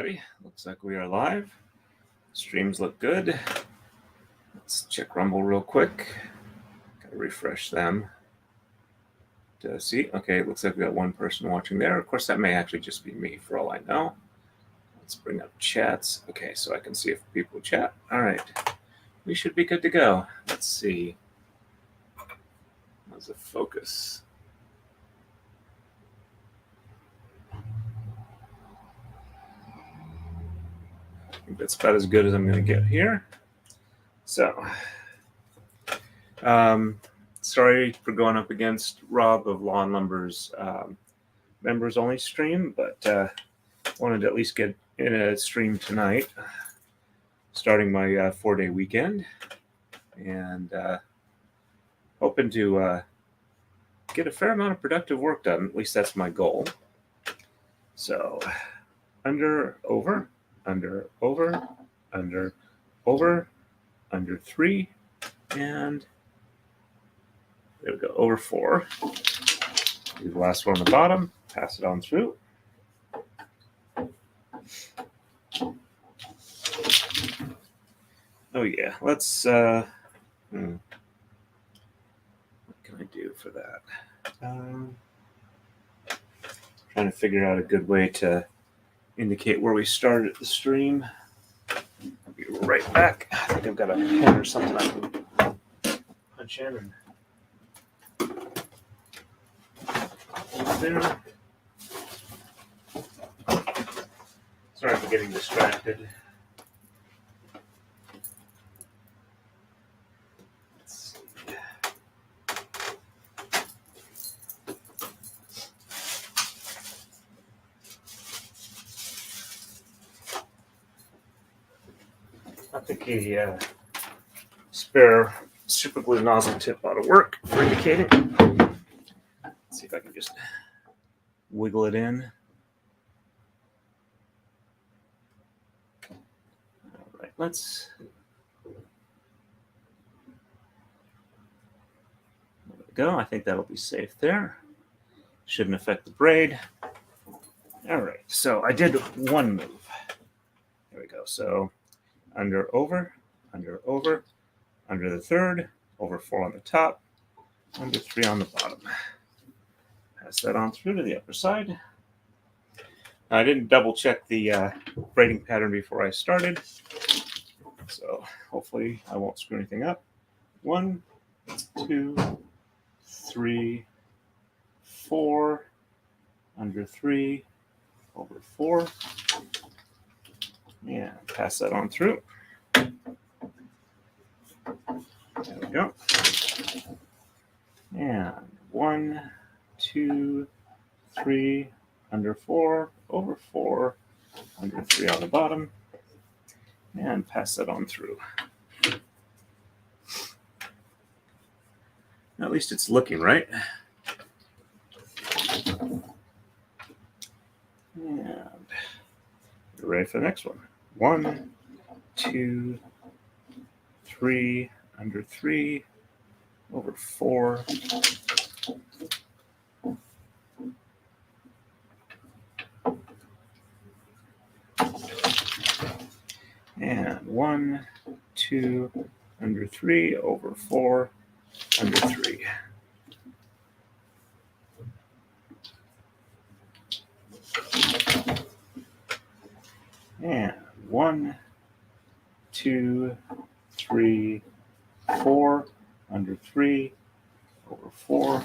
everybody. Looks like we are live. Streams look good. Let's check Rumble real quick. Gotta refresh them to see. Okay, it looks like we got one person watching there. Of course, that may actually just be me for all I know. Let's bring up chats. Okay, so I can see if people chat. All right, we should be good to go. Let's see. How's the focus? I think that's about as good as I'm going to get here. So, sorry for going up against Rob of Lawn Lumber's members only stream, but wanted to at least get in a stream tonight, starting my 4-day weekend, and hoping to get a fair amount of productive work done. At least that's my goal. So, under, over, under, over, under, over, under 3, and there we go, over 4. Do the last one on the bottom, pass it on through. Oh yeah, let's, what can I do for that? Trying to figure out a good way to indicate where we started the stream. I'll be right back. I think I've got a pen or something I can punch in and there. Sorry for getting distracted. Let's see. I think a spare super glue nozzle tip ought to work for indicating. Let's see if I can just wiggle it in. All right, let's. There we go. I think that'll be safe there. Shouldn't affect the braid. All right, so I did one move. There we go. So under, over, under the third, over 4 on the top, under 3 on the bottom. Pass that on through to the upper side. Now, I didn't double check the braiding pattern before I started, so hopefully I won't screw anything up. 1, 2, 3, 4, under 3, over 4, and pass that on through. There we go. And 1, 2, 3, under 4, over 4, under 3 on the bottom, and pass that on through. At least it's looking right. And you're ready for the next one. 1, 2, 3, under 3, over 4. And 1, 2, under 3, over 4, under 3. And 1, 2, 3, 4, under 3, over 4.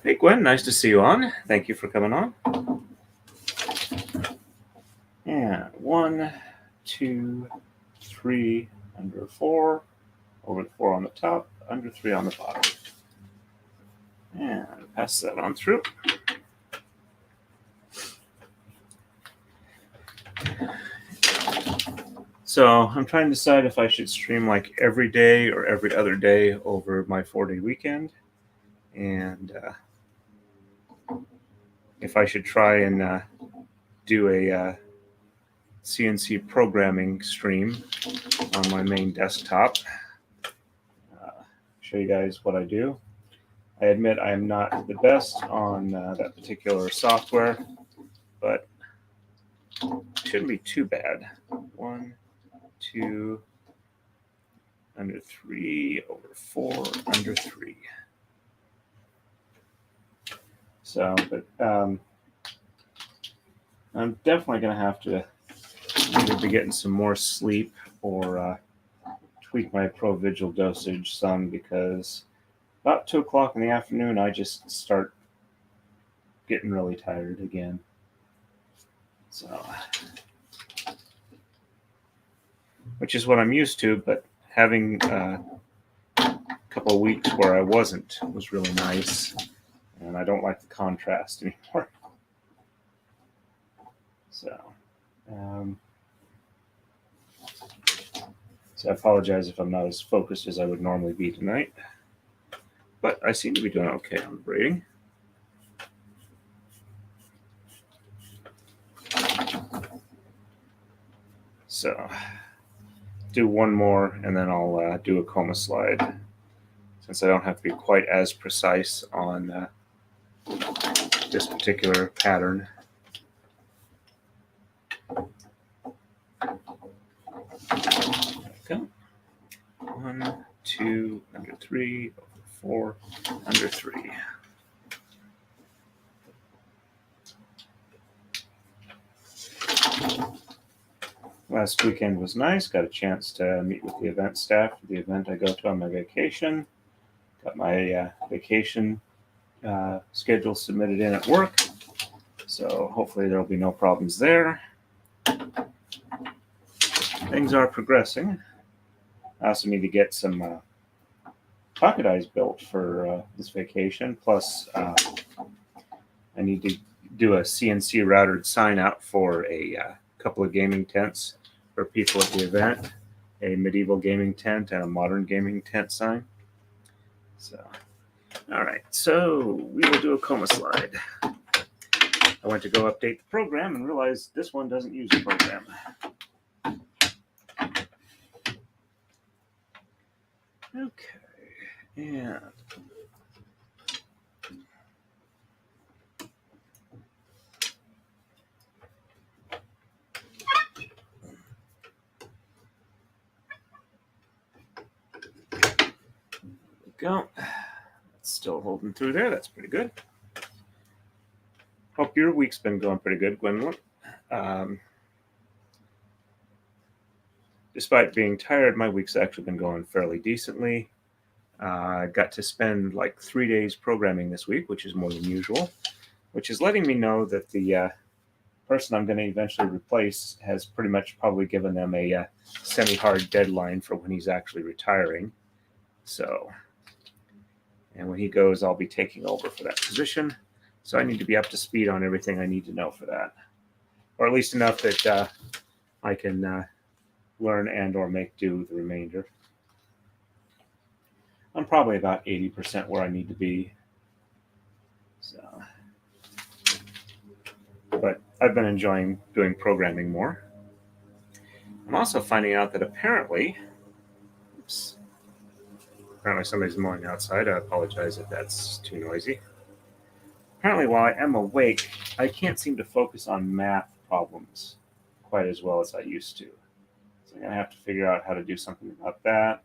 Hey Gwen, nice to see you on. Thank you for coming on. And 1, 2, 3, under 4, over 4 on the top, under 3 on the bottom. And pass that on through. So I'm trying to decide if I should stream like every day or every other day over my 4-day weekend. And if I should try and do a CNC programming stream on my main desktop. Show you guys what I do. I admit I am not the best on that particular software, but it shouldn't be too bad. 1, 2, under 3, over 4, under 3. So, but I'm definitely going to have to either be getting some more sleep or tweak my Provigil dosage some, because about 2 o'clock in the afternoon, I just start getting really tired again. So, which is what I'm used to, but having a couple of weeks where I wasn't was really nice, and I don't like the contrast anymore. So I apologize if I'm not as focused as I would normally be tonight, but I seem to be doing okay on the braiding. So do one more, and then I'll do a coma slide, since I don't have to be quite as precise on this particular pattern. There we go. 1, 2, under 3, over 4, under 3. Last weekend was nice. Got a chance to meet with the event staff for the event I go to on my vacation. Got my vacation schedule submitted in at work, so hopefully there will be no problems there. Things are progressing. I also need to get some Takadais built for this vacation. Plus, I need to do a CNC routed sign out for a couple of gaming tents for people at the event. A medieval gaming tent and a modern gaming tent sign. So, all right. So we will do a coma slide. I went to go update the program and realized this one doesn't use a program. Okay, and go. It's still holding through there. That's pretty good. Hope your week's been going pretty good, Gwendolyn. Despite being tired, my week's actually been going fairly decently. I got to spend like 3 days programming this week, which is more than usual, which is letting me know that the person I'm going to eventually replace has pretty much probably given them a semi-hard deadline for when he's actually retiring. So, and when he goes, I'll be taking over for that position. So I need to be up to speed on everything I need to know for that, or at least enough that I can learn and or make do the remainder. I'm probably about 80% where I need to be. So, but I've been enjoying doing programming more. I'm also finding out that apparently somebody's mowing outside. I apologize if that's too noisy. Apparently, while I am awake, I can't seem to focus on math problems quite as well as I used to. So I'm going to have to figure out how to do something about that,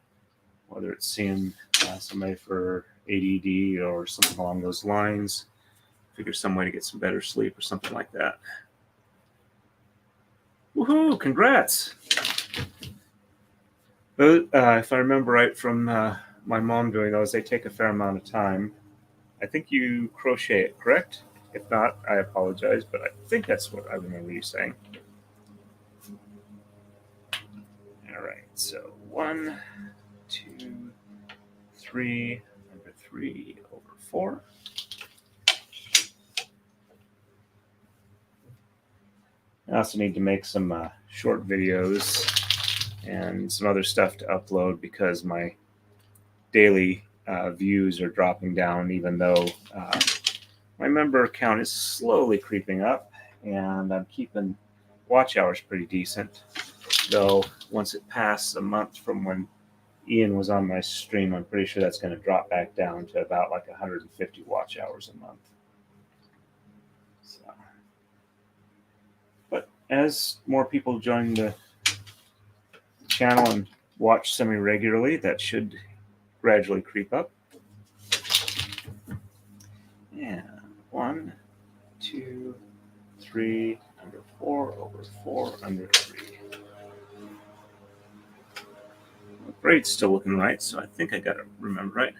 whether it's seeing somebody for ADD or something along those lines. Figure some way to get some better sleep or something like that. Woohoo! Congrats! If I remember right from my mom doing those, they take a fair amount of time. I think you crochet it, correct? If not, I apologize, but I think that's what I remember you saying. All right, so 1, 2, 3, under 3, over 4. I also need to make some short videos and some other stuff to upload, because my daily views are dropping down, even though my member count is slowly creeping up, and I'm keeping watch hours pretty decent. Though once it passes a month from when Ian was on my stream, I'm pretty sure that's going to drop back down to about like 150 watch hours a month. So, but as more people join the channel and watch semi-regularly, that should gradually creep up. And 1, 2, 3, under 4, over 4, under 3. The braid's still looking right, so I think I got it remembered right.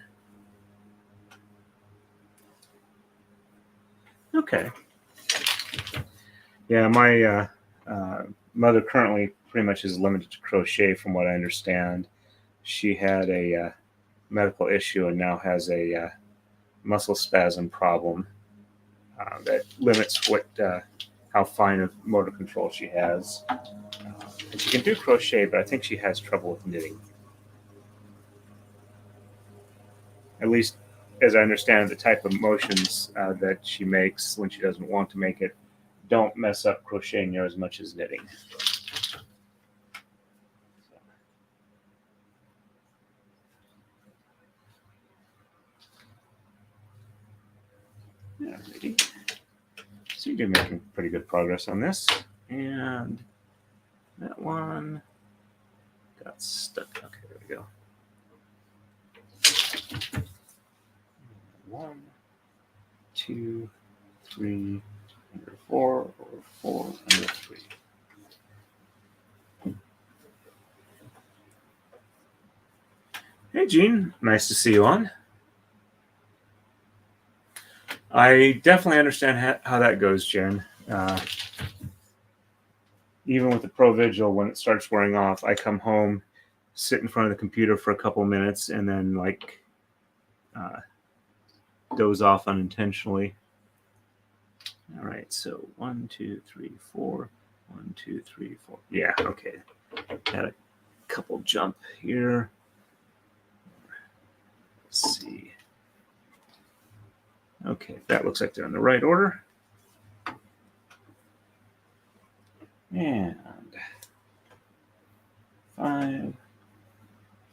Okay. Yeah, my mother currently pretty much is limited to crochet from what I understand. She had a medical issue and now has a muscle spasm problem that limits what how fine of motor control she has. And she can do crochet, but I think she has trouble with knitting. At least as I understand, the type of motions that she makes when she doesn't want to make it don't mess up crocheting near as much as knitting. Alrighty. So you're making pretty good progress on this. And that one got stuck. Okay, there we go. 1, 2, 3, under 4, over 4, under 3. Hey, Jean. Nice to see you on. I definitely understand how that goes, Jen. Even with the Pro Vigil, when it starts wearing off, I come home, sit in front of the computer for a couple of minutes, and then like doze off unintentionally. All right, so 1, 2, 3, 4. 1, 2, 3, 4. Yeah, okay. Had a couple jump here. Let's see. Okay, that looks like they're in the right order. And 5,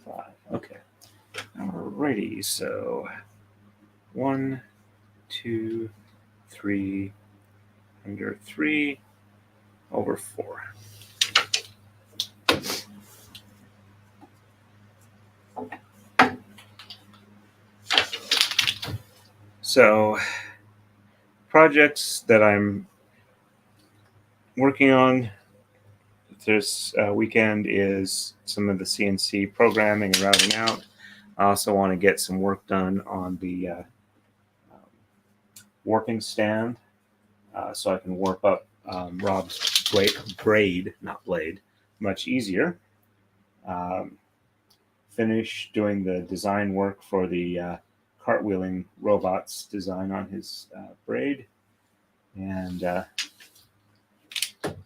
5. Okay. Alrighty, so 1, 2, 3, under 3, over 4. So projects that I'm working on this weekend is some of the CNC programming and routing out. I also want to get some work done on the warping stand so I can warp up Rob's braid, not blade, much easier. Finish doing the design work for the cartwheeling robots design on his braid. And I don't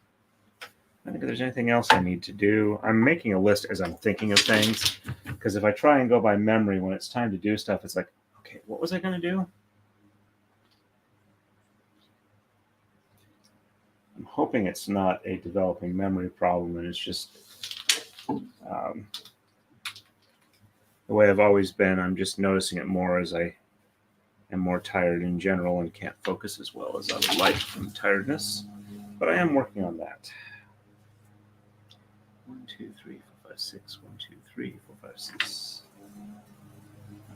think there's anything else I need to do. I'm making a list as I'm thinking of things, because if I try and go by memory when it's time to do stuff, it's like, okay, what was I going to do? I'm hoping it's not a developing memory problem and it's just the way I've always been. I'm just noticing it more as I am more tired in general and can't focus as well as I would like from tiredness. But I am working on that. 1, 2, 3, 4, 5, 6. 1, 2, 3, 4, 5, 6.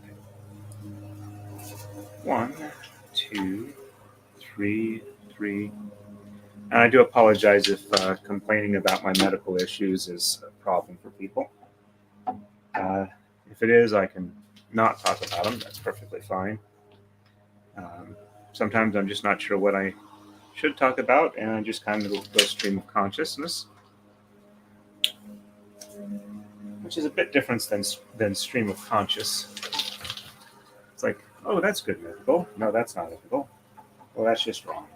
Okay. 1, 2, 3, 3. And I do apologize if complaining about my medical issues is a problem for people. If it is, I can not talk about them. That's perfectly fine. Sometimes I'm just not sure what I should talk about, and I just kind of go stream of consciousness, which is a bit different than stream of conscious. It's like, oh, that's good mythical. No, that's not mythical. Well, that's just wrong.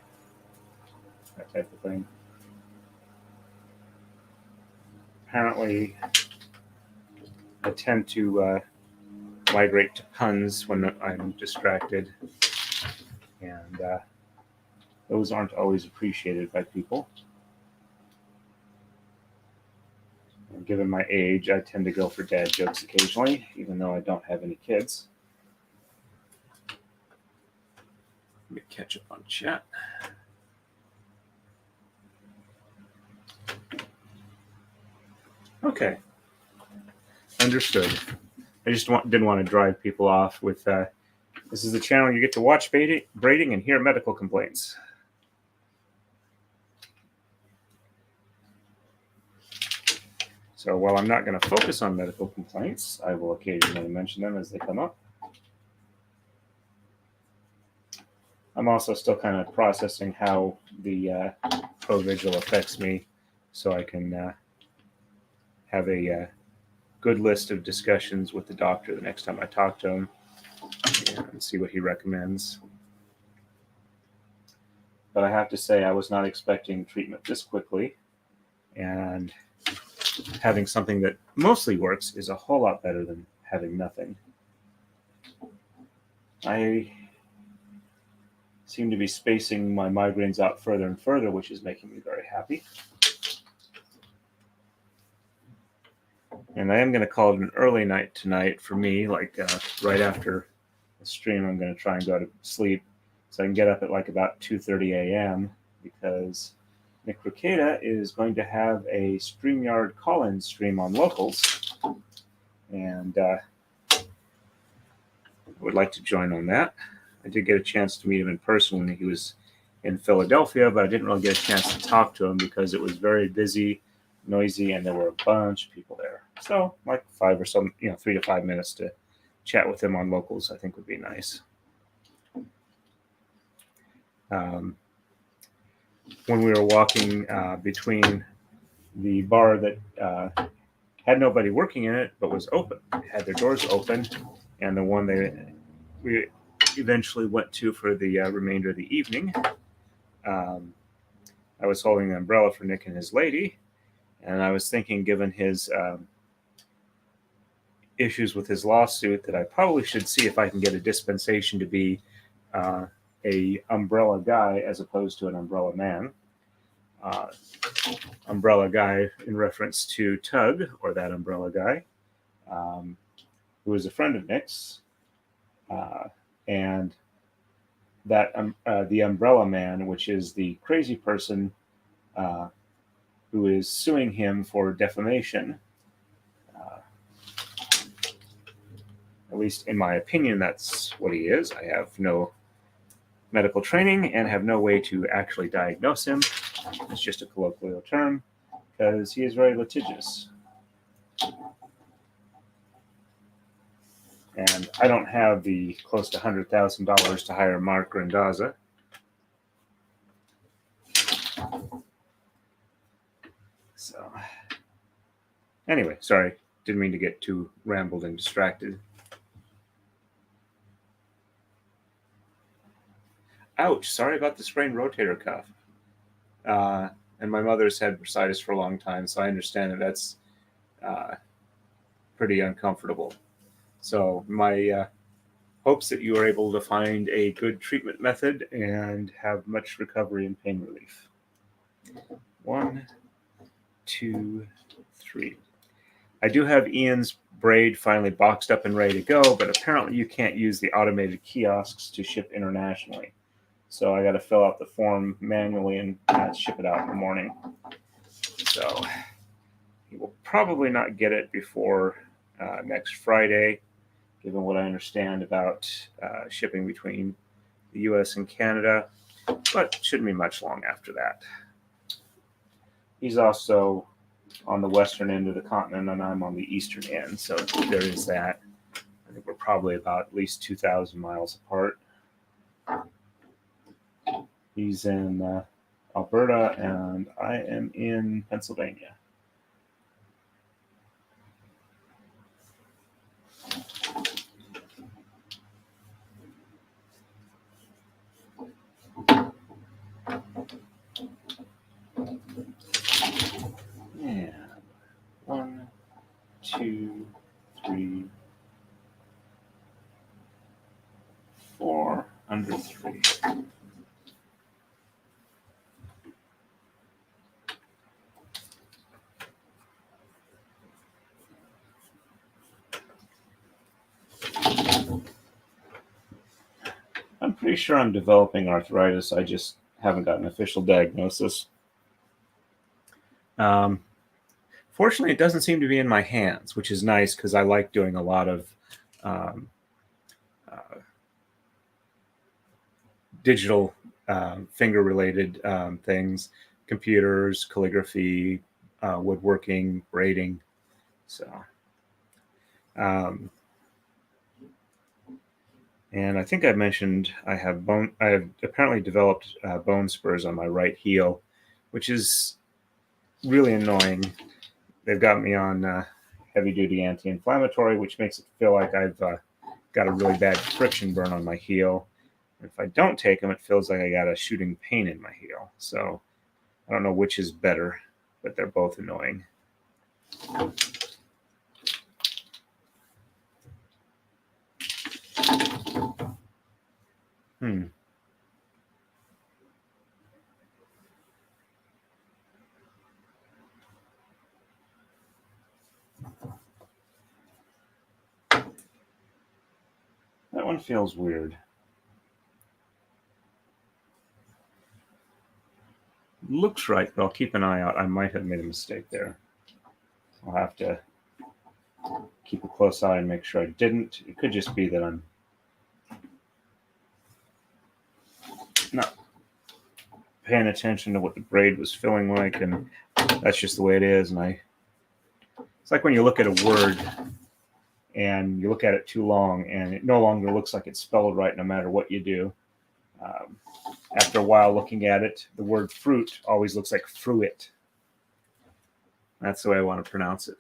That type of thing. Apparently, I tend to migrate to puns when I'm distracted, and those aren't always appreciated by people. And given my age, I tend to go for dad jokes occasionally, even though I don't have any kids. Let me catch up on chat. Okay. Understood. I just didn't want to drive people off with, this is the channel you get to watch braiding and hear medical complaints. So while I'm not going to focus on medical complaints, I will occasionally mention them as they come up. I'm also still kind of processing how the ProVigil affects me, so I can have a good list of discussions with the doctor the next time I talk to him and see what he recommends. But I have to say, I was not expecting treatment this quickly, and having something that mostly works is a whole lot better than having nothing. I seem to be spacing my migraines out further and further, which is making me very happy. And I am going to call it an early night tonight for me, like right after the stream. I'm going to try and go to sleep so I can get up at like about 2:30 a.m. because Nick Ricada is going to have a StreamYard call-in stream on locals, and I would like to join on that. I did get a chance to meet him in person when he was in Philadelphia, but I didn't really get a chance to talk to him because it was very busy, noisy, and there were a bunch of people there. So like 3 to 5 minutes to chat with him on locals, I think would be nice. When we were walking between the bar that had nobody working in it but was open, had their doors open, and the one we eventually went to for the remainder of the evening, I was holding an umbrella for Nick and his lady, and I was thinking, given his issues with his lawsuit, that I probably should see if I can get a dispensation to be a umbrella guy as opposed to an umbrella man. Umbrella guy in reference to Tug, or that umbrella guy, who is a friend of Nick's, and that the umbrella man, which is the crazy person who is suing him for defamation. At least in my opinion, that's what he is. I have no medical training and have no way to actually diagnose him. It's just a colloquial term because he is very litigious. And I don't have the close to $100,000 to hire Mark Randazza. So, anyway, sorry. Didn't mean to get too rambled and distracted. Ouch, sorry about the sprained rotator cuff. And my mother's had bursitis for a long time, so I understand that that's pretty uncomfortable. So my hopes that you are able to find a good treatment method and have much recovery and pain relief. 1, 2, 3. I do have Ian's braid finally boxed up and ready to go, but apparently you can't use the automated kiosks to ship internationally. So I got to fill out the form manually and ship it out in the morning. So you will probably not get it before next Friday, given what I understand about shipping between the U.S. and Canada, but shouldn't be much long after that. He's also on the western end of the continent, and I'm on the eastern end, so there is that. I think we're probably about at least 2,000 miles apart. He's in Alberta, and I am in Pennsylvania. And 1, 2, 3, 4, under 3. pretty sure I'm developing arthritis. I just haven't got an official diagnosis. Fortunately, it doesn't seem to be in my hands, which is nice because I like doing a lot of digital finger-related things, computers, calligraphy, woodworking, braiding. So, and I think I mentioned I have apparently developed bone spurs on my right heel, which is really annoying. They've got me on heavy-duty anti-inflammatory, which makes it feel like I've got a really bad friction burn on my heel. If I don't take them, it feels like I got a shooting pain in my heel. So I don't know which is better, but they're both annoying. That one feels weird. Looks right, but I'll keep an eye out. I might have made a mistake there. I'll have to keep a close eye and make sure I didn't. It could just be that I'm not paying attention to what the braid was feeling like, and that's just the way it is. And it's like when you look at a word and you look at it too long, and it no longer looks like it's spelled right no matter what you do. After a while looking at it, the word fruit always looks like fruit. That's the way I want to pronounce it.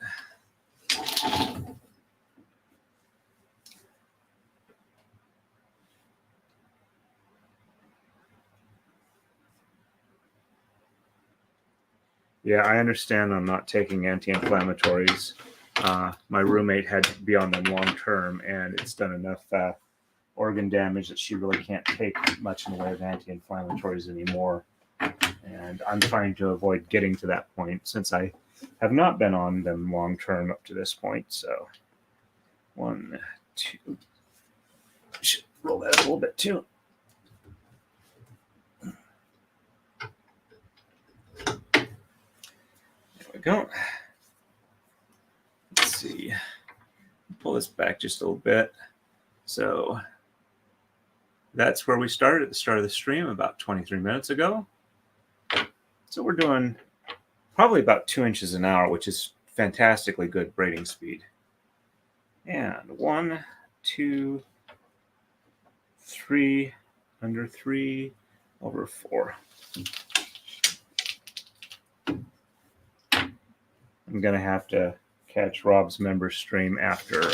Yeah, I understand I'm not taking anti-inflammatories. My roommate had to be on them long term, and it's done enough organ damage that she really can't take much in the way of anti-inflammatories anymore. And I'm trying to avoid getting to that point since I have not been on them long term up to this point. So 1, 2. Should roll that a little bit too. There we go. Let's see. Pull this back just a little bit. So that's where we started at the start of the stream about 23 minutes ago. So we're doing probably about 2 inches an hour, which is fantastically good braiding speed. And 1, 2, 3, under 3, over 4. I'm going to have to catch Rob's member stream after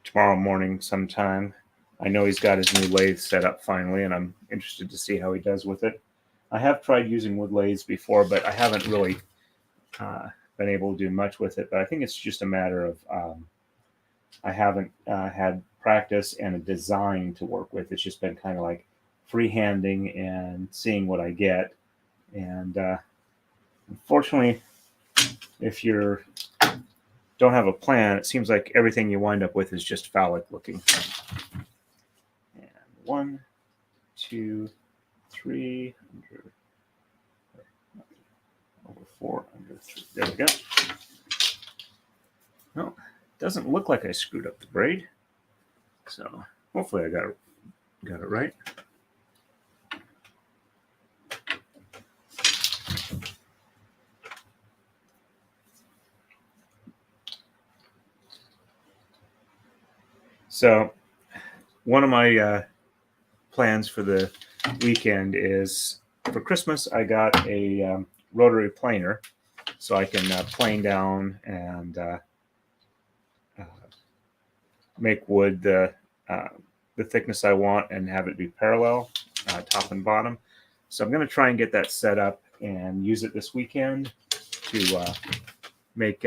tomorrow morning sometime. I know he's got his new lathe set up finally, and I'm interested to see how he does with it. I have tried using wood lathes before, but I haven't really been able to do much with it. But I think it's just a matter of I haven't had practice and a design to work with. It's just been kind of like freehanding and seeing what I get. And unfortunately, if you don't have a plan, it seems like everything you wind up with is just phallic looking. And 1, 2, 3, over 4, under 3. There we go. Well, it doesn't look like I screwed up the braid. So hopefully I got it right. So one of my plans for the weekend is for Christmas, I got a rotary planer so I can plane down and make wood the thickness I want and have it be parallel, top and bottom. So I'm going to try and get that set up and use it this weekend to make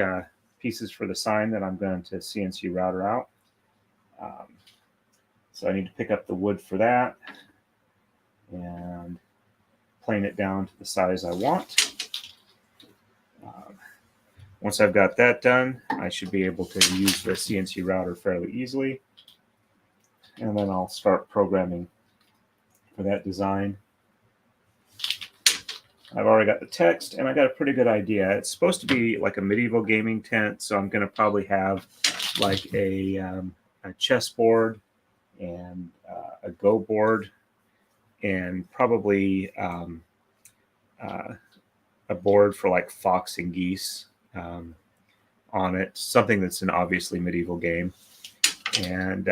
pieces for the sign that I'm going to CNC router out. So I need to pick up the wood for that and plane it down to the size I want. once I've got that done, I should be able to use the CNC router fairly easily. And then I'll start programming for that design. I've already got the text, and I got a pretty good idea. It's supposed to be like a medieval gaming tent, so I'm going to probably have like a chessboard and a Go board, and probably a board for like fox and geese on it, something that's an obviously medieval game. And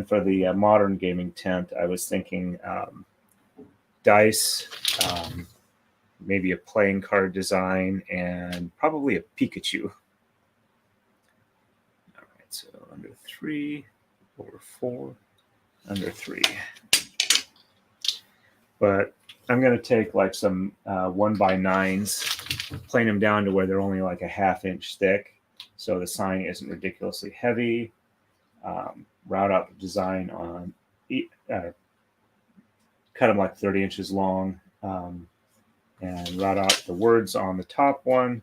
for the modern gaming tent, I was thinking dice, maybe a playing card design, and probably a Pikachu. All right, so under 3 over 4, under 3. But I'm going to take like some 1x9s, plane them down to where they're only like a 1/2 inch thick, so the sign isn't ridiculously heavy. Route out the design on, cut them like 30 inches long, and route out the words on the top one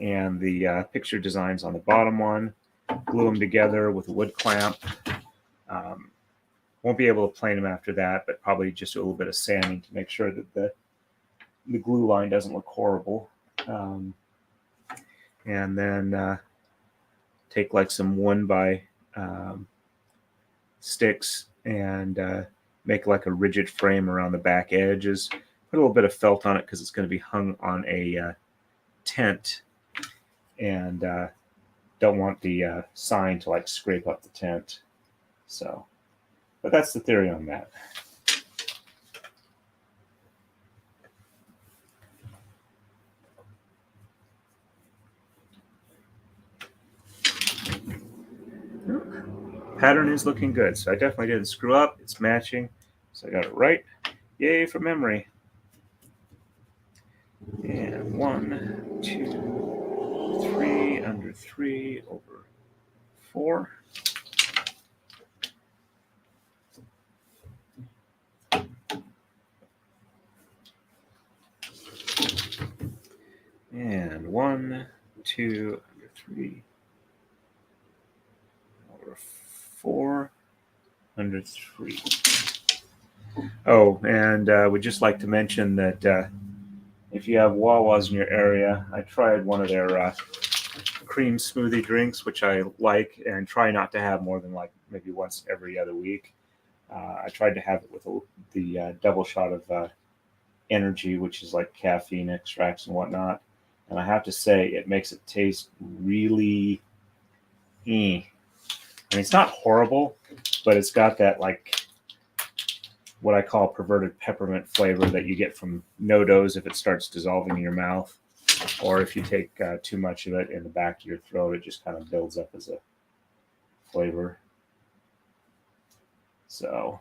and the picture designs on the bottom one. Glue them together with a wood clamp. Won't be able to plane them after that, but probably just a little bit of sanding to make sure that the glue line doesn't look horrible. And then take like some 1x sticks and make like a rigid frame around the back edges. Put a little bit of felt on it because it's going to be hung on a tent, and don't want the sign to like scrape up the tent. So, but that's the theory on that. Pattern is looking good, so I definitely didn't screw up. It's matching, so I got it right. Yay for memory. And 1, 2, 3, under 3 over 4. And 1, 2, under 3 over 4, under 3. Oh, and we'd just like to mention that if you have Wawas in your area, I tried one of their cream smoothie drinks, which I like, and try not to have more than like maybe once every other week. I tried to have it with the double shot of energy, which is like caffeine extracts and whatnot. And I have to say, it makes it taste really, I mean, it's not horrible, but it's got that like what I call perverted peppermint flavor that you get from No-Doz if it starts dissolving in your mouth, or if you take too much of it in the back of your throat, it just kind of builds up as a flavor. So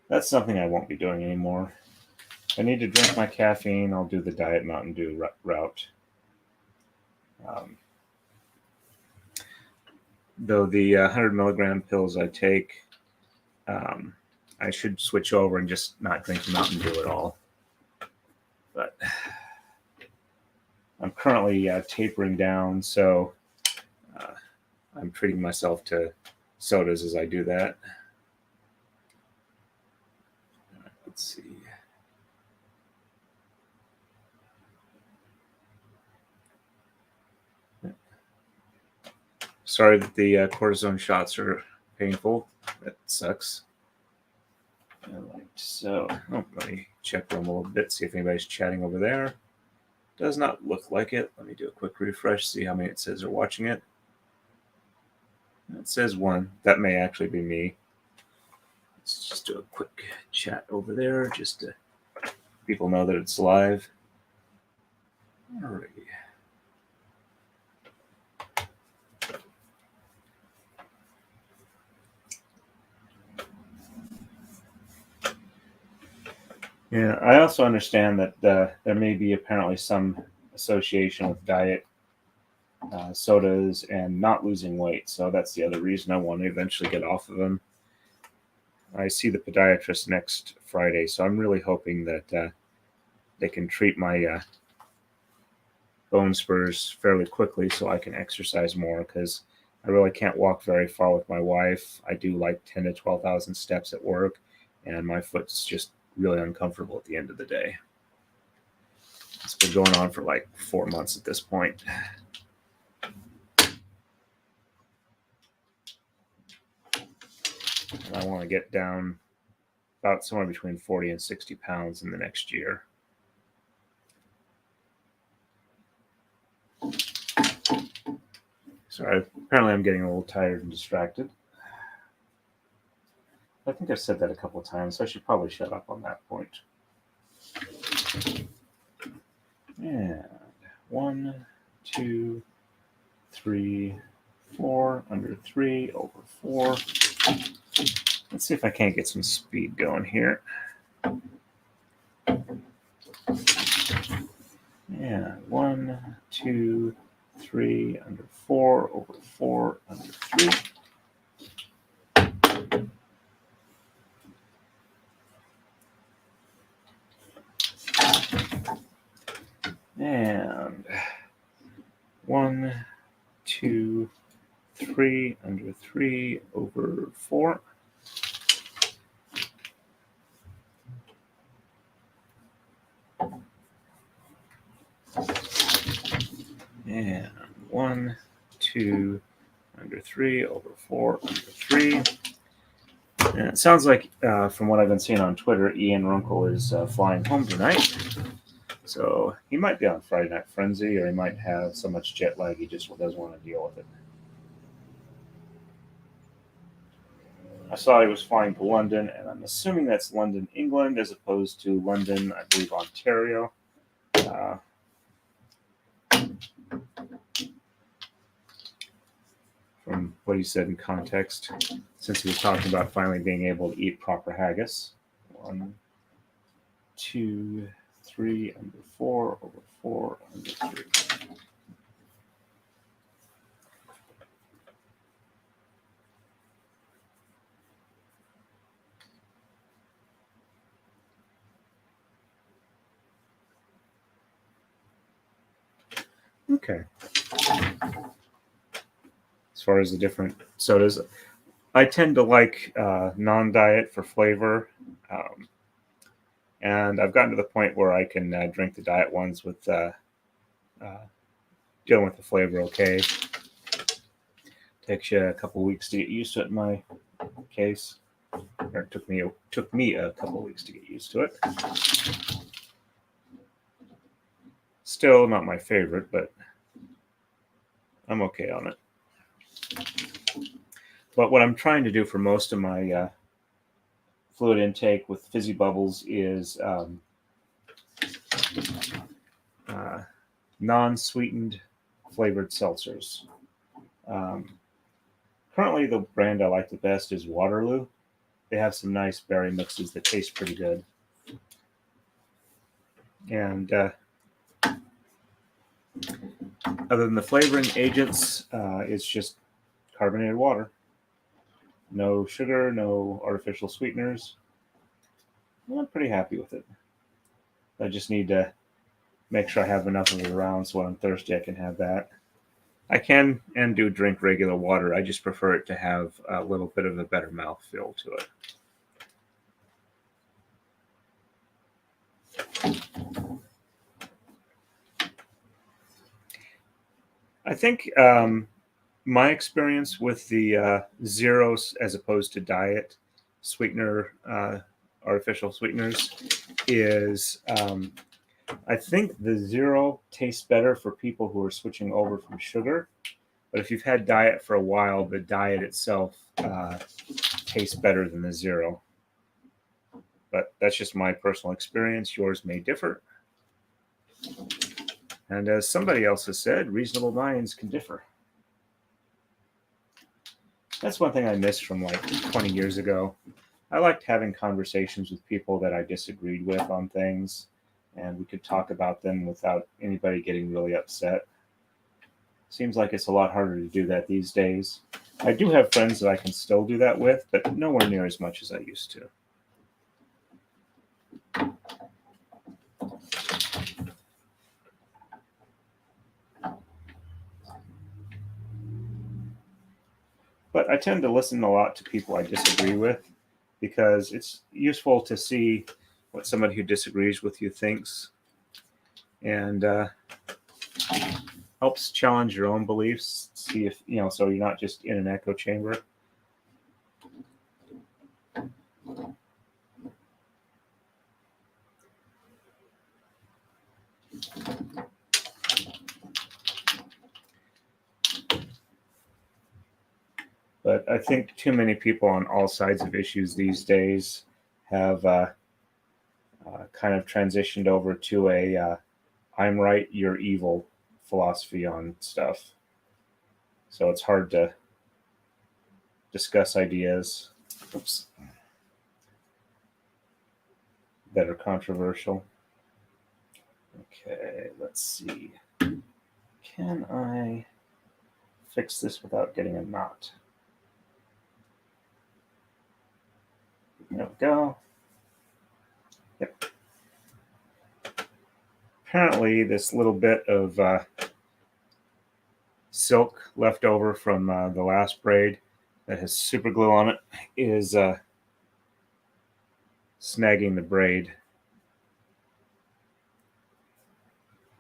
that's something I won't be doing anymore. If I need to drink my caffeine, I'll do the Diet Mountain Dew route. Though the 100 milligram pills I take, I should switch over and just not drink Mountain Dew at all. But I'm currently tapering down, so I'm treating myself to sodas as I do that. Let's see. Sorry that the cortisone shots are painful. That sucks. All right, so let me check them a little bit, see if anybody's chatting over there. Does not look like it. Let me do a quick refresh, see how many it says are watching it. It says 1. That may actually be me. Let's just do a quick chat over there, just to people know that it's live. All right. Yeah, I also understand that there may be apparently some association with diet sodas and not losing weight. So that's the other reason I want to eventually get off of them. I see the podiatrist next Friday, so I'm really hoping that they can treat my bone spurs fairly quickly so I can exercise more, because I really can't walk very far with my wife. I do like 10 to 12,000 steps at work, and my foot's just really uncomfortable at the end of the day. It's been going on for like 4 months at this point. And I want to get down about somewhere between 40 and 60 pounds in the next year. Sorry, apparently I'm getting a little tired and distracted. I think I've said that a couple of times, so I should probably shut up on that point. And 1, 2, 3, 4, under 3, over 4. Let's see if I can't get some speed going here. And 1, 2, 3, under 4, over 4, under 3. And 1, 2, 3, under 3, over 4. And 1, 2, under 3, over 4, under 3. And it sounds like, from what I've been seeing on Twitter, Ian Runkle is flying home tonight. So he might be on Friday Night Frenzy, or he might have so much jet lag he just doesn't want to deal with it. I saw he was flying to London, and I'm assuming that's London, England, as opposed to London, I believe, Ontario. From what he said in context, since he was talking about finally being able to eat proper haggis. 1, 2, 3, under 4, over 4, under 3. Okay. As far as the different sodas, I tend to like non-diet for flavor. And I've gotten to the point where I can drink the diet ones with dealing with the flavor okay. Takes you a couple weeks to get used to it in my case. Or it took me a couple weeks to get used to it. Still not my favorite, but I'm okay on it. But what I'm trying to do for most of my fluid intake with fizzy bubbles is non-sweetened flavored seltzers. Currently, the brand I like the best is Waterloo. They have some nice berry mixes that taste pretty good. And other than the flavoring agents, it's just carbonated water. No sugar, no artificial sweeteners. Well, I'm pretty happy with it. I just need to make sure I have enough of it around so when I'm thirsty I can have that. I can and do drink regular water. I just prefer it to have a little bit of a better mouthfeel to it. I think my experience with the zeros as opposed to diet sweetener, artificial sweeteners, is I think the zero tastes better for people who are switching over from sugar. But if you've had diet for a while, the diet itself tastes better than the zero. But that's just my personal experience. Yours may differ. And as somebody else has said, reasonable minds can differ. That's one thing I missed from like 20 years ago. I liked having conversations with people that I disagreed with on things, and we could talk about them without anybody getting really upset. Seems like it's a lot harder to do that these days. I do have friends that I can still do that with, but nowhere near as much as I used to. But I tend to listen a lot to people I disagree with because it's useful to see what somebody who disagrees with you thinks, and helps challenge your own beliefs. See if, so you're not just in an echo chamber. But I think too many people on all sides of issues these days have kind of transitioned over to a I'm right, you're evil philosophy on stuff. So it's hard to discuss ideas that are controversial. Okay, let's see. Can I fix this without getting a knot? There we go. Yep. Apparently, this little bit of silk left over from the last braid that has super glue on it is snagging the braid.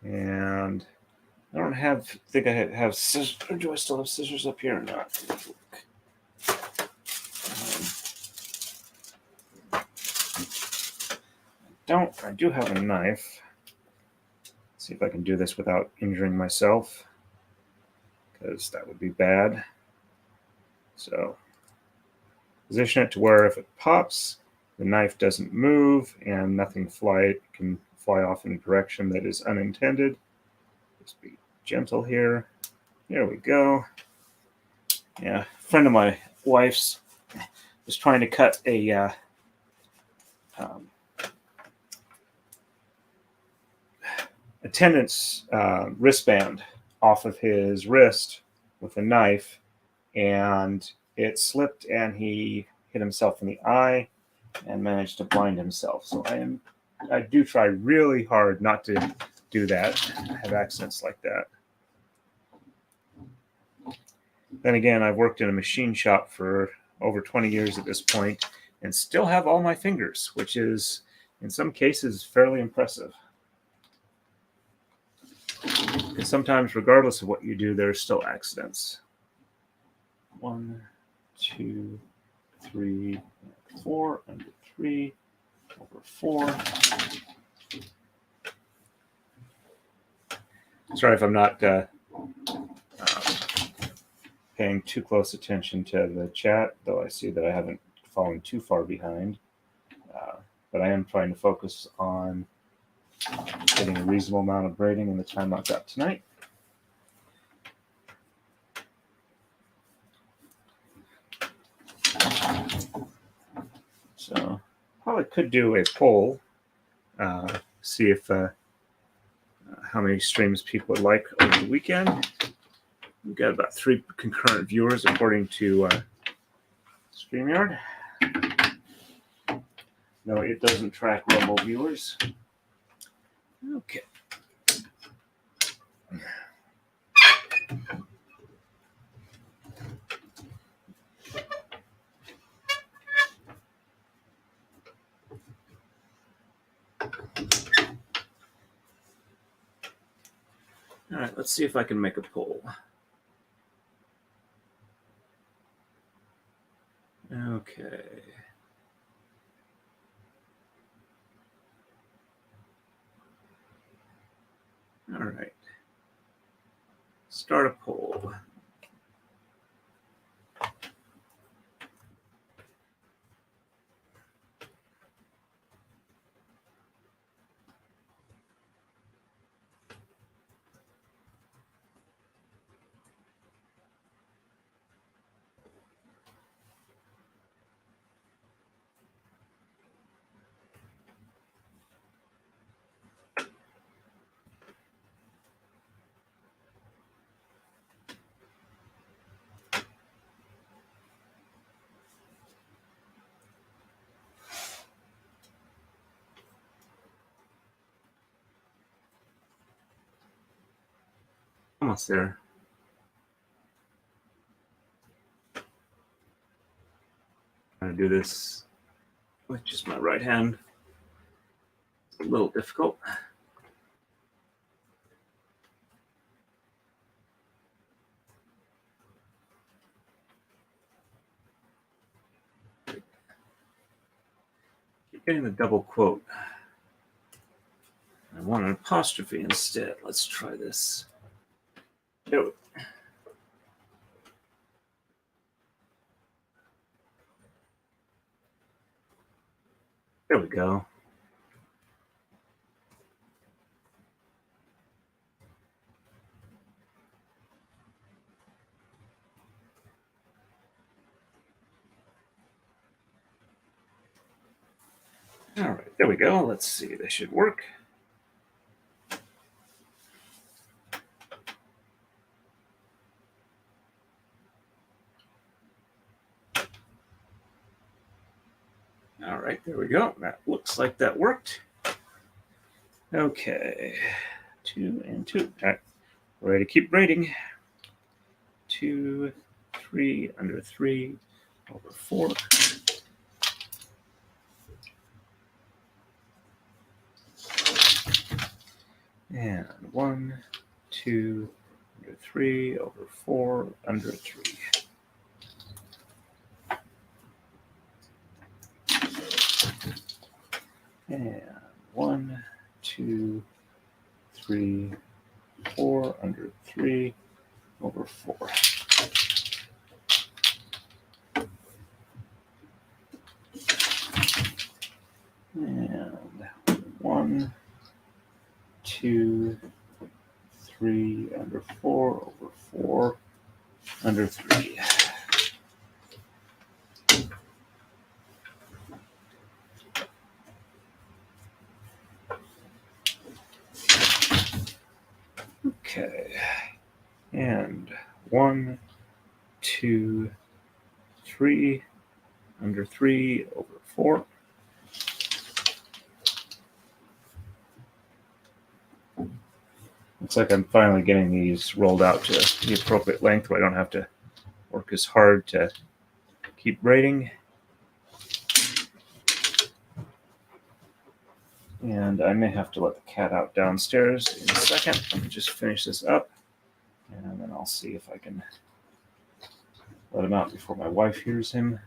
And I don't think I have scissors. Or do I still have scissors up here or not? I do have a knife. Let's see if I can do this without injuring myself, because that would be bad. So position it to where if it pops, the knife doesn't move and nothing can fly off in a direction that is unintended. Just be gentle here. There we go. Yeah, a friend of my wife's was trying to cut a attendant's wristband off of his wrist with a knife, and it slipped and he hit himself in the eye and managed to blind himself. So I do try really hard not to do that, have accidents like that. Then again, I've worked in a machine shop for over 20 years at this point and still have all my fingers, which is in some cases fairly impressive. Because sometimes, regardless of what you do, there's still accidents. 1, 2, 3, 4, under 3, over 4. Sorry if I'm not paying too close attention to the chat, though I see that I haven't fallen too far behind. But I am trying to focus on getting a reasonable amount of braiding in the time I've got tonight. So probably could do a poll, see if how many streams people would like over the weekend. We've got about 3 concurrent viewers according to StreamYard. No, it doesn't track Rumble viewers. Okay. All right, let's see if I can make a poll. Okay. All right. Start a poll. Almost there. I'm going to do this with just my right hand. It's a little difficult. Keep getting the double quote. I want an apostrophe instead. Let's try this. There we go. All right, there we go. Let's see. This should work. All right, there we go. That looks like that worked. Okay, 2 and 2. All right, we're ready to keep braiding. 2, 3, under 3, over 4. And 1, 2, under 3, over 4, under 3. And 1, 2, 3, 4, under 3, over 4. And 1, 2, 3, under 4, over 4, under 3. Okay, and 1, 2, 3, under 3, over 4. Looks like I'm finally getting these rolled out to the appropriate length where I don't have to work as hard to keep braiding. And I may have to let the cat out downstairs in a second. Let me just finish this up, and then I'll see if I can let him out before my wife hears him.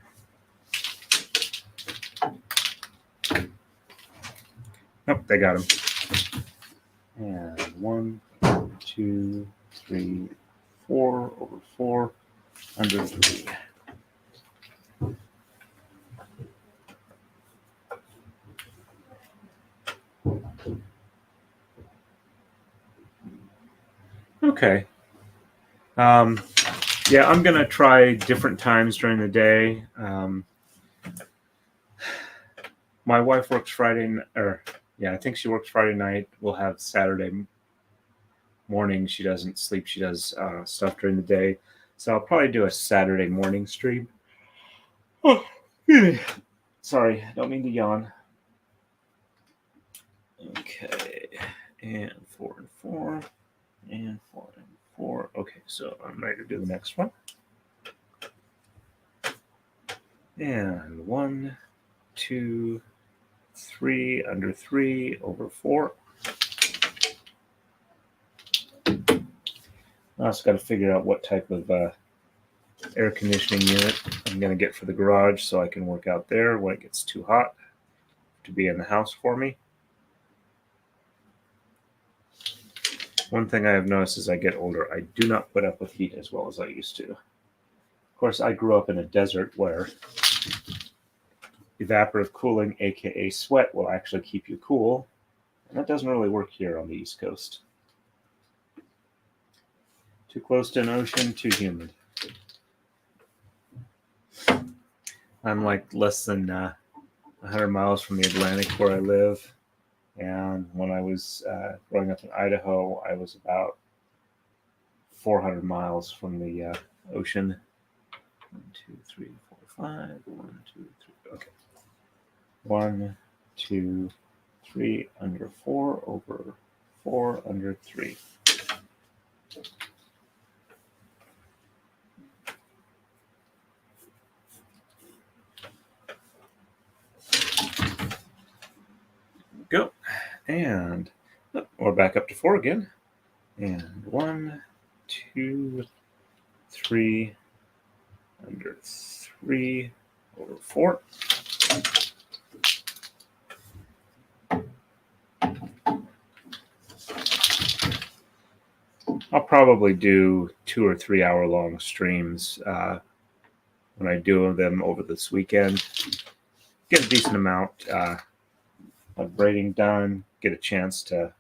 Nope, they got him. And 1, 2, 3, 4, over 4, under 3. Okay. Yeah, I'm going to try different times during the day. My wife works Friday, I think she works Friday night. We'll have Saturday morning. She doesn't sleep. She does stuff during the day. So I'll probably do a Saturday morning stream. Oh, sorry, don't mean to yawn. Okay, and 4 and 4, and 4 and 4. Okay, so I'm ready to do the next one. And 1, 2, 3, under 3, over 4. I also got to figure out what type of air conditioning unit I'm going to get for the garage so I can work out there when it gets too hot to be in the house for me. One thing I have noticed as I get older, I do not put up with heat as well as I used to. Of course, I grew up in a desert where evaporative cooling, aka sweat, will actually keep you cool. And that doesn't really work here on the East Coast. Too close to an ocean, too humid. I'm like less than 100 miles from the Atlantic where I live. And when I was growing up in Idaho, I was about 400 miles from the ocean. 1, 2, 3, 4, 5. 1, 2, 3. Okay. 1, 2, 3, under 4, over 4, under 3. And we're back up to 4 again. And 1, 2, 3, under 3, over 4. I'll probably do 2 or 3 hour long streams when I do them over this weekend. Get a decent amount of braiding done, get a chance to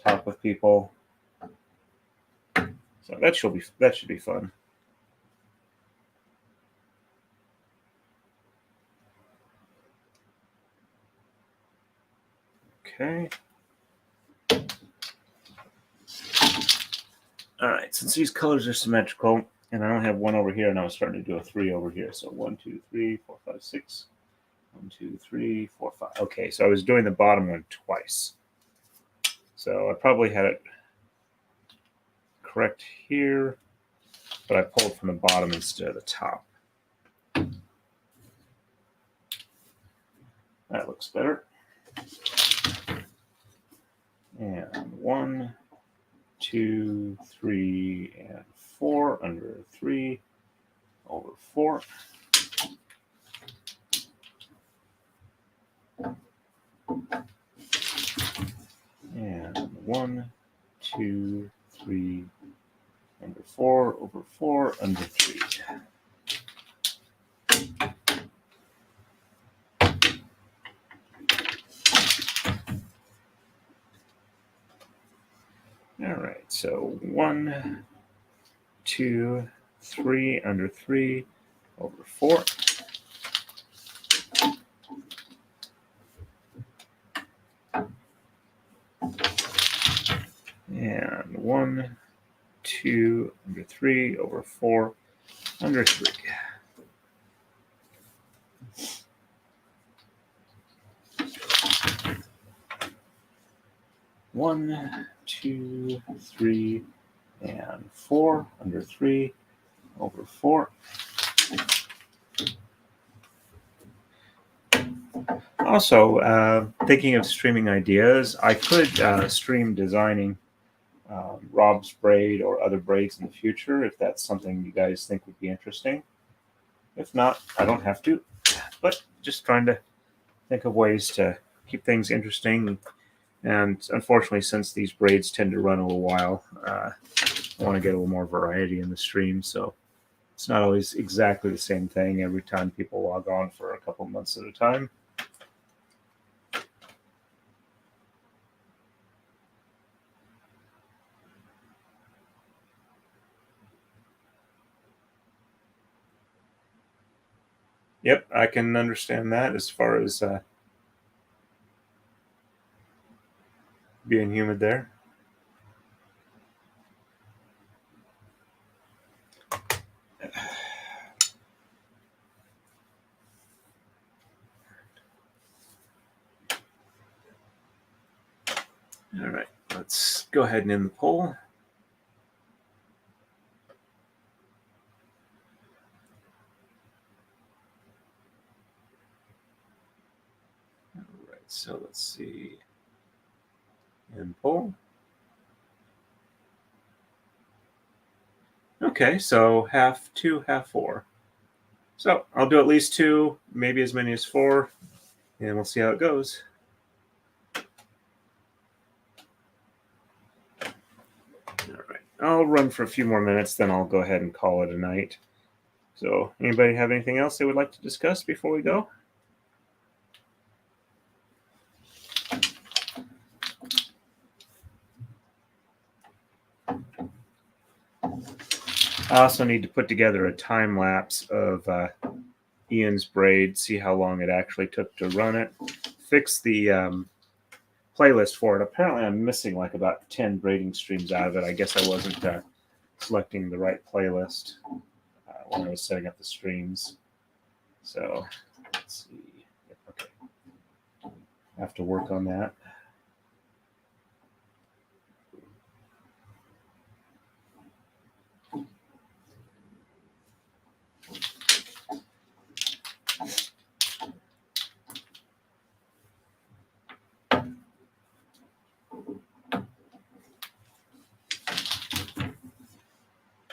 talk with people. So that should be fun. Okay. All right, since these colors are symmetrical, and I don't have 1 over here, and I was starting to do a 3 over here. So 1, 2, 3, 4, 5, 6. 1, 2, 3, 4, 5. Okay, so I was doing the bottom one twice. So I probably had it correct here, but I pulled from the bottom instead of the top. That looks better. And 1, 2, 3, and 4, under 3, over 4. And 1, 2, 3, under 4, over 4, under 3. All right, so 1, 2, 3, under 3, over 4. And 1, 2, under 3, over 4, under 3. One, 2, 3, and 4, under 3, over 4. Also, thinking of streaming ideas, I could stream designing Rob's braid or other braids in the future if that's something you guys think would be interesting. If not, I don't have to, but just trying to think of ways to keep things interesting. And unfortunately, since these braids tend to run a little while, I want to get a little more variety in the stream. So it's not always exactly the same thing every time people log on for a couple months at a time. Yep, I can understand that as far as being humid there. All right, let's go ahead and end the poll. All right, so let's see. End poll. Okay, so half 2, half 4. So I'll do at least 2, maybe as many as 4, and we'll see how it goes. All right, I'll run for a few more minutes, then I'll go ahead and call it a night. So anybody have anything else they would like to discuss before we go? I also need to put together a time lapse of Ian's braid, see how long it actually took to run it, fix the playlist for it. Apparently I'm missing like about 10 braiding streams out of it. I guess I wasn't selecting the right playlist when I was setting up the streams. So let's see. Okay. I have to work on that.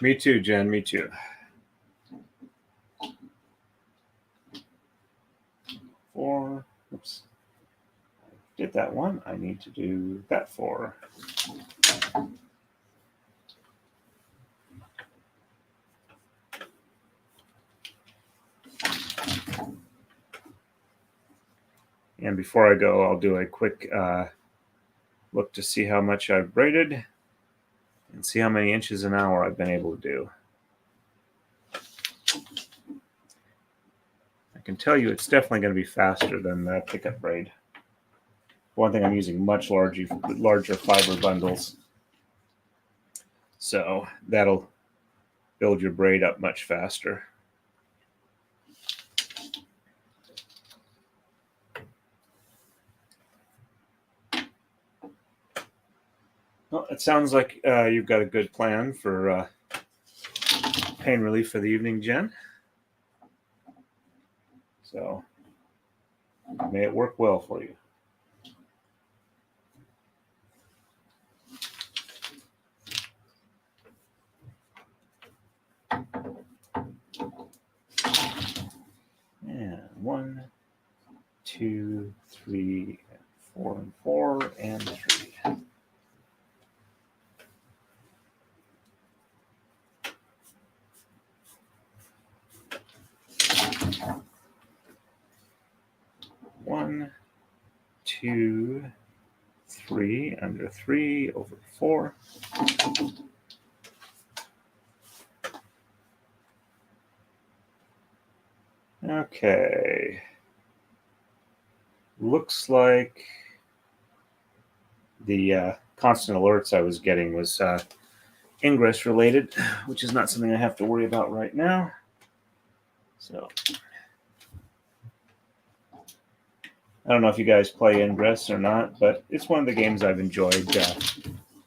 Me too, Jen. Me too. 4. Oops. Did that one. I need to do that 4. And before I go, I'll do a quick look to see how much I've braided and see how many inches an hour I've been able to do. I can tell you it's definitely going to be faster than the pickup braid. One thing, I'm using much larger fiber bundles. So that'll build your braid up much faster. Well, it sounds like you've got a good plan for pain relief for the evening, Jen. So may it work well for you. And 1, 2, 3, 4, and 4, and 3. One, 2, 3 under 3 over 4. Okay. Looks like the constant alerts I was getting was ingress related, which is not something I have to worry about right now. So I don't know if you guys play Ingress or not, but it's one of the games I've enjoyed.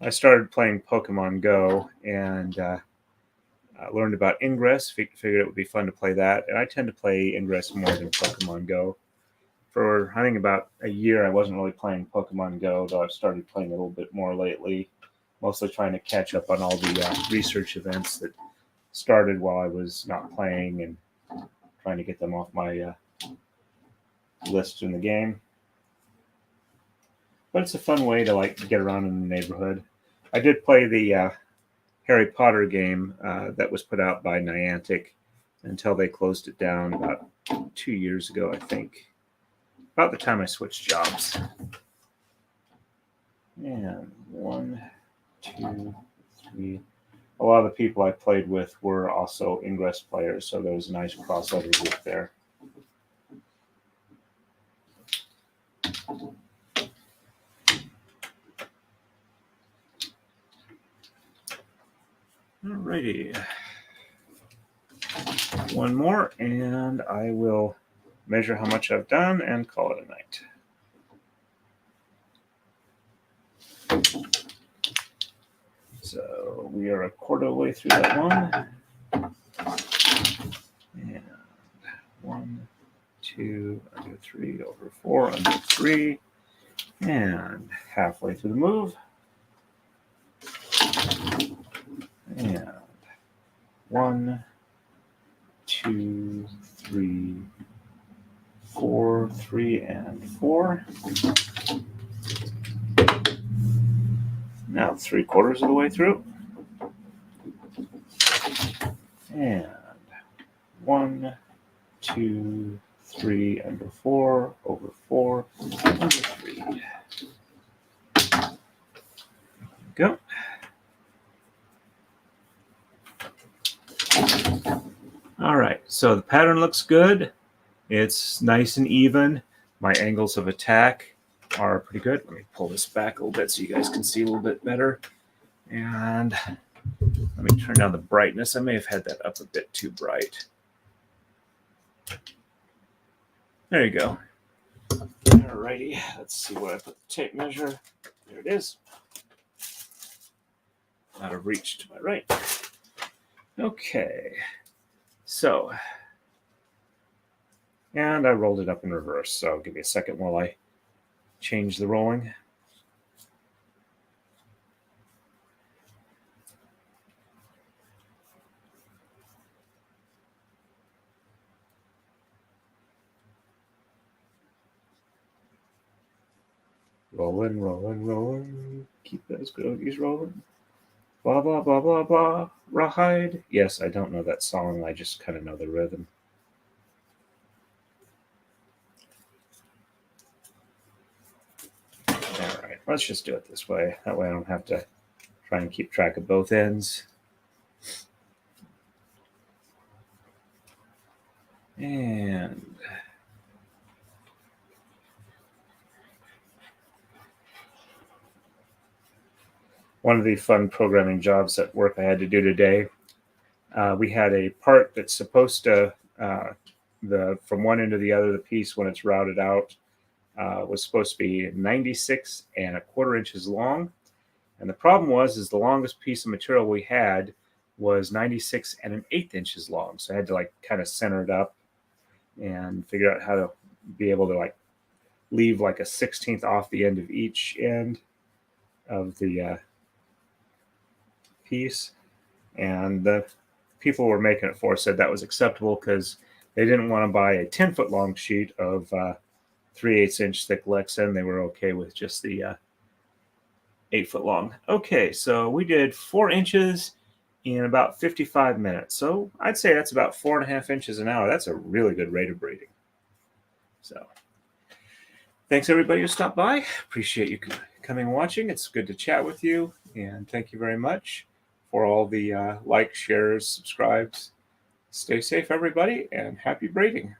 I started playing Pokemon Go and learned about Ingress, figured it would be fun to play that. And I tend to play Ingress more than Pokemon Go. For, I think, about a year, I wasn't really playing Pokemon Go, though I've started playing a little bit more lately, mostly trying to catch up on all the research events that started while I was not playing and trying to get them off my list in the game. But it's a fun way to get around in the neighborhood. I did play the Harry Potter game that was put out by Niantic until they closed it down about 2 years ago, I think. About the time I switched jobs. And 1, 2, 3. A lot of the people I played with were also Ingress players, so there was a nice crossover group there. Alrighty. One more, and I will measure how much I've done and call it a night. So we are a quarter of the way through that one. And 1, 2, under 3, over 4, under 3. And halfway through the move. And 1, 2, 3, 4, 3, and 4. Now 3/4 of the way through. And 1, 2, 3, under 4, over 4, under 3. There we go. All right, so the pattern looks good. It's nice and even. My angles of attack are pretty good. Let me pull this back a little bit so you guys can see a little bit better. And let me turn down the brightness. I may have had that up a bit too bright. There you go. All righty, let's see what I put the tape measure. There it is. Out of reach to my right. Okay. So, and I rolled it up in reverse, so give me a second while I change the rolling. Rolling, rolling, rolling. Keep those goatees rolling. Blah, blah, blah, blah, blah. Rawhide. Yes, I don't know that song. I just kind of know the rhythm. All right, let's just do it this way. That way I don't have to try and keep track of both ends. And one of the fun programming jobs at work I had to do today, we had a part that's supposed to, from one end to the other, the piece when it's routed out, was supposed to be 96 and a quarter inches long. And the problem is the longest piece of material we had was 96 and an eighth inches long. So I had to like kind of center it up and figure out how to be able to like leave like a 16th off the end of each end of the piece. And the people were making it for said that was acceptable because they didn't want to buy a 10-foot long sheet of 3/8 inch thick Lexan. They were okay with just the 8-foot long. Okay, so we did 4 inches in about 55 minutes. So I'd say that's about 4.5 inches an hour. That's a really good rate of braiding. So thanks everybody who stopped by. Appreciate you coming and watching. It's good to chat with you. And thank you very much for all the likes, shares, subscribes. Stay safe, everybody, and happy braiding.